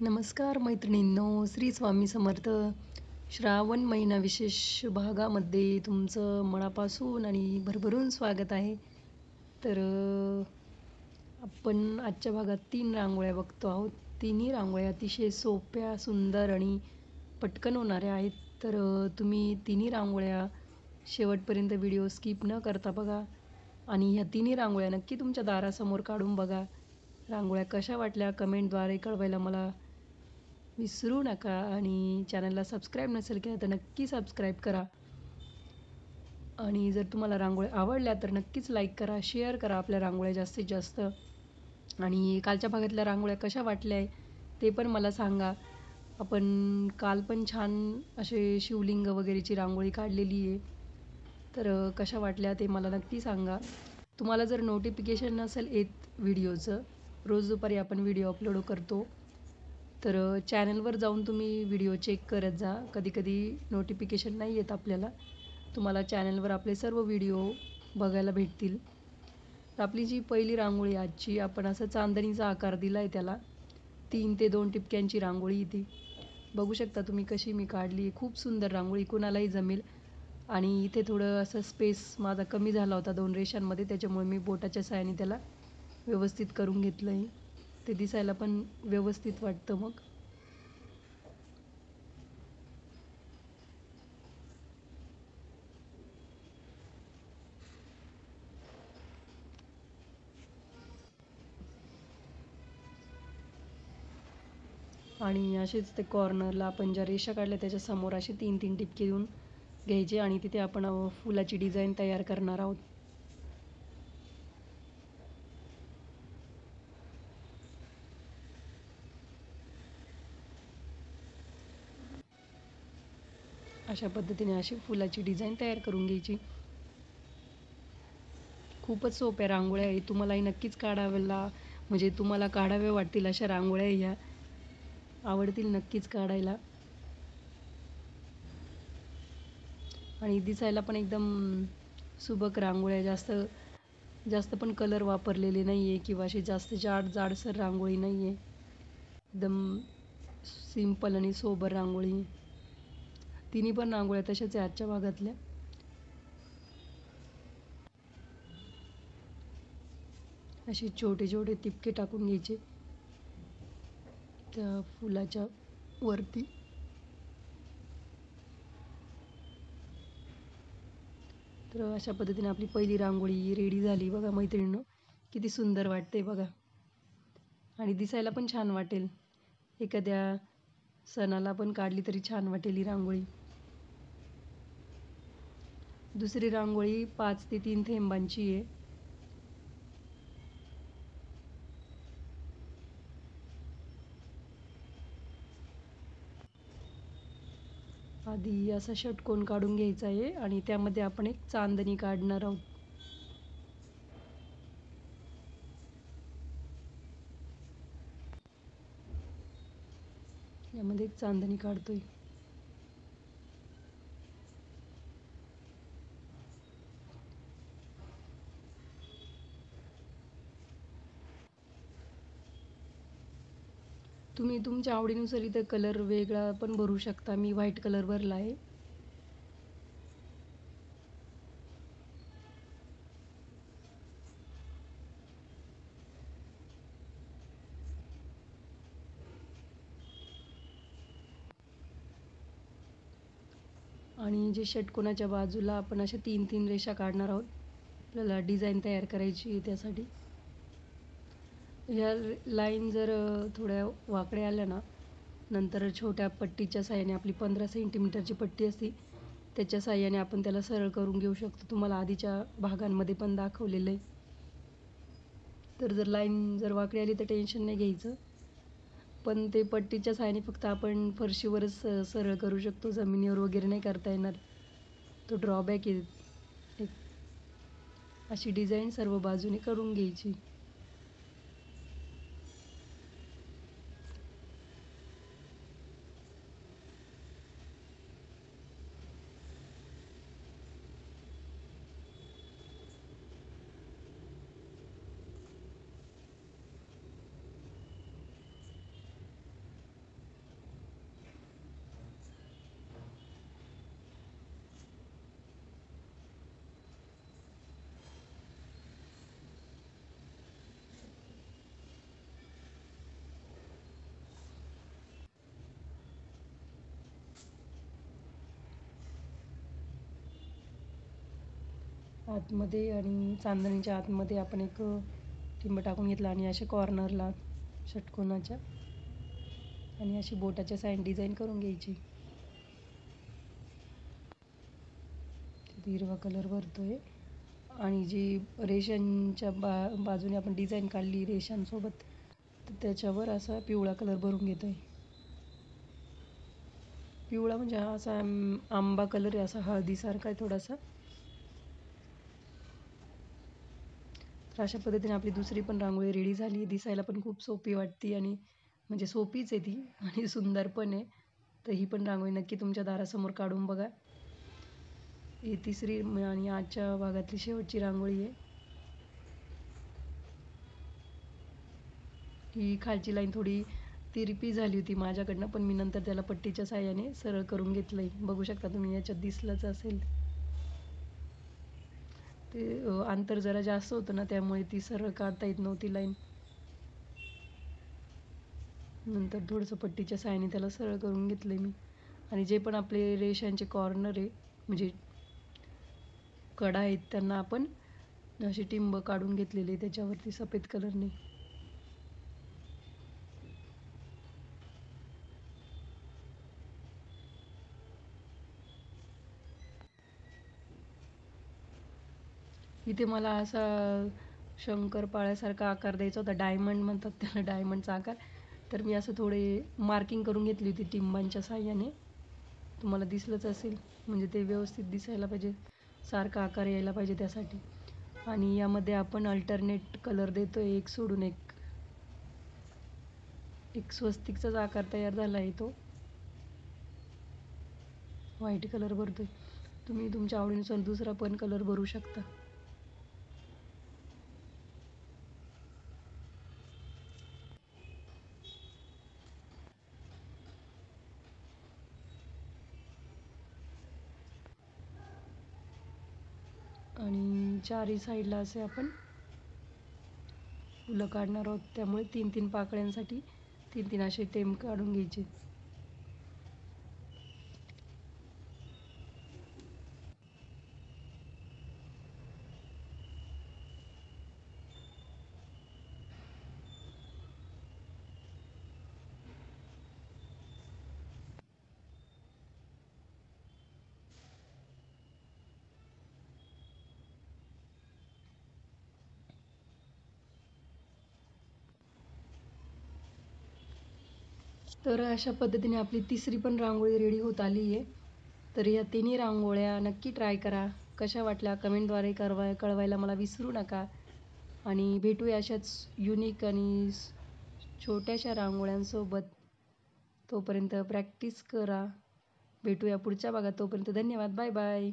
नमस्कार मैत्रिणींनो, श्री स्वामी समर्थ. श्रावण महिना विशेष भागामध्ये तुमचं मनापासून आणि भरभरून स्वागत आहे. तर आपण आजच्या भागात 3 रांगोळ्या बघतो आहोत. तिन्ही रांगोळ्या अतिशय सोप्या, सुंदर आणि पटकन होणाऱ्या आहेत. तर तुम्ही तिन्ही रांगोळ्या शेवटपर्यंत व्हिडिओ स्किप न करता बघा आणि ह्या तिन्ही रांगोळ्या नक्की तुमच्या दारासमोर काढून बघा. रांगोळ्या कशा वाटल्या कमेंटद्वारे कळवायला मला विसरू नका आणि चॅनलला सबस्क्राईब नसेल केलं तर नक्की सबस्क्राईब करा. आणि जर तुम्हाला रांगोळ्या आवडल्या तर नक्कीच लाईक करा, शेअर करा आपल्या रांगोळ्या जास्तीत जास्त. आणि कालच्या भागातल्या रांगोळ्या कशा वाटल्या आहे ते पण मला सांगा. आपण काल पण छान असे शिवलिंग वगैरेची रांगोळी काढलेली आहे. तर कशा वाटल्या ते मला नक्की सांगा. तुम्हाला जर नोटिफिकेशन नसेल येत व्हिडिओचं, रोज दुपारी आपण व्हिडिओ अपलोड करतो. तर चॅनलवर जाऊन तुम्ही व्हिडिओ चेक करत जा. कधी-कधी नोटिफिकेशन नाही येत आपल्याला. तुम्हाला चॅनलवर आपले सर्व व्हिडिओ बघायला भेटतील. तर आपली जी पहिली रांगोळी आजची आपण असं चांदणीचा आकार दिला आहे त्याला. 3 ते 2 टिपक्यांची रांगोळी ती. बघू शकता तुम्ही कशी मी काढली. खूप सुंदर रांगोळी कुणालाही जमेल. आणि इथे थोडं असं स्पेस माझा कमी झाला होता 2 रेषांमध्ये, त्याच्यामुळे मी बोटाच्या सहाय्याने त्याला व्यवस्थित करून घेतलं आहे. ते दिसायला पण व्यवस्थित वाटतं मग. आणि असेच ते कॉर्नरला आपण ज्या रेषा काढल्या त्याच्या समोर असे 3-3 टिपके देऊन घ्यायचे आणि तिथे आपण फुलाची डिझाईन तयार करणार आहोत. अशा पद्धतीने अशी फुलाची डिझाईन तयार करून घ्यायची. खूपच सोप्या रांगोळ्या आहेत. तुम्हालाही नक्कीच काढायला म्हणजे तुम्हाला काढाव्या वाटतील अशा रांगोळ्या ह्या. आवडतील नक्कीच काढायला. आणि दिसायला पण एकदम सुबक रांगोळ्या. जास्त जास्त पण कलर वापरलेले नाही आहे किंवा अशी जास्त जाडसर रांगोळी नाही आहे. एकदम सिंपल आणि सोबर रांगोळी. तिन्ही पण रांगोळ्या तशाच आहे आजच्या भागातल्या. असे छोटे छोटे टिपके टाकून घ्यायचे त्या फुलाच्या वरती. तर अशा पद्धतीने आपली पहिली रांगोळी रेडी झाली बघा मैत्रिणींनो. किती सुंदर वाटते बघा आणि दिसायला पण छान वाटेल. एखाद्या सणाला पण काढली तरी छान वाटेल ही रांगोळी. दुसरी रांगोळी 5 ते 3 थेंबांची आहे. आधी असा षटकोन काढून घ्यायचा आहे आणि त्यामध्ये आपण एक चांदणी काढणार आहोत. यामध्ये एक चांदणी काढतोय. तुम्ही तुमच्या आवडीनुसार इथं कलर वेगळा पण भरू शकता. मी व्हाईट कलर भरला आहे. आणि जे षटकोनाच्या बाजूला आपण अशा 3-3 रेषा काढणार आहोत. आपल्याला डिझाईन तयार करायची आहे त्यासाठी. ह्या लाईन जर थोड्या वाकड्या आल्या ना, नंतर छोट्या पट्टीच्या साहाय्याने आपली 15 सेंटीमीटरची पट्टी असते, त्याच्या साहाय्याने आपण त्याला सरळ करून घेऊ शकतो. तुम्हाला आधीच्या भागांमध्ये पण दाखवलेलं आहे. तर जर लाईन जर वाकडी आली तर टेन्शन नाही घ्यायचं. पण ते पट्टीच्या साहाय्याने फक्त आपण फरशीवरच सरळ करू शकतो. जमिनीवर वगैरे नाही करता येणार. तो ड्रॉबॅक आहे एक. अशी डिझाईन सर्व बाजूने करून घ्यायची. आतमध्ये आणि चांदणीच्या आतमध्ये आपण एक टिंब टाकून घेतला आणि अशा कॉर्नरला षटकोनाच्या आणि अशी बोटाच्या साईड डिझाईन करून घ्यायची. हिरवा कलर भरतोय आणि जी रेषांच्या बाजूने आपण डिझाईन काढली रेषांसोबत, तर त्याच्यावर असा पिवळा कलर भरून घेतोय. पिवळा म्हणजे हा असा आंबा कलर आहे, असा हळदीसारखा आहे थोडासा. तर अशा पद्धतीने आपली दुसरी पण रांगोळी रेडी झाली. दिसायला पण खूप सोपी वाटते आणि म्हणजे सोपीच आहे ती आणि सुंदर पण आहे. तर ही पण रांगोळी नक्की तुमच्या दारासमोर काढून बघा. ही तिसरी आणि आजच्या भागातली शेवटची रांगोळी आहे. ही खालची लाईन थोडी तिरपी झाली होती माझ्याकडनं, पण मी नंतर त्याला पट्टीच्या साहाय्याने सरळ करून घेतलंय. बघू शकता तुम्ही, याच्यात दिसलंच असेल. ते अंतर जरा जास्त होतं ना, त्यामुळे ती सरळ काढता येत नव्हती लाईन. नंतर थोडंसं पट्टीच्या साहाय्याने त्याला सरळ करून घेतलंय मी. आणि जे पण आपले रेषांचे कॉर्नर आहे म्हणजे कडा आहेत, त्यांना आपण अशी टिंब काढून घेतलेली आहे त्याच्यावरती सफेद कलरने. इथे मला असा शंकरपाळ्यासारखा आकार द्यायचा होता, डायमंड म्हणतात त्याला, डायमंडचा आकार. तर मी असं थोडे मार्किंग करून घेतली होती टिंबांच्या साहाय्याने. तुम्हाला दिसलंच असेल, म्हणजे ते व्यवस्थित दिसायला पाहिजे, सारखा आकार यायला पाहिजे त्यासाठी. आणि यामध्ये आपण अल्टरनेट कलर देतोय, एक सोडून एक. एक स्वस्तिकचाच आकार तयार झाला आहे तो. व्हाईट कलर भरतोय. तुम्ही तुमच्या आवडीनुसार दुसरा पण कलर भरू शकता. आणि चारही साईडला असे आपण फुलं काढणार आहोत, त्यामुळे 3-3 पाकळ्यांसाठी 3-3 असे टेम काढून घ्यायचे. तर अशा पद्धतीने आपली तिसरी पण रांगोळी रेडी होत आली आहे. तर या तिन्ही रांगोळ्या नक्की ट्राय करा. कशा वाटल्या कमेंटद्वारे कळवायला मला विसरू नका. आणि भेटूया अशाच युनिक आणि छोट्याशा रांगोळ्यांसोबत. तोपर्यंत प्रॅक्टिस करा. भेटूया पुढच्या भागात. तोपर्यंत धन्यवाद. Bye bye.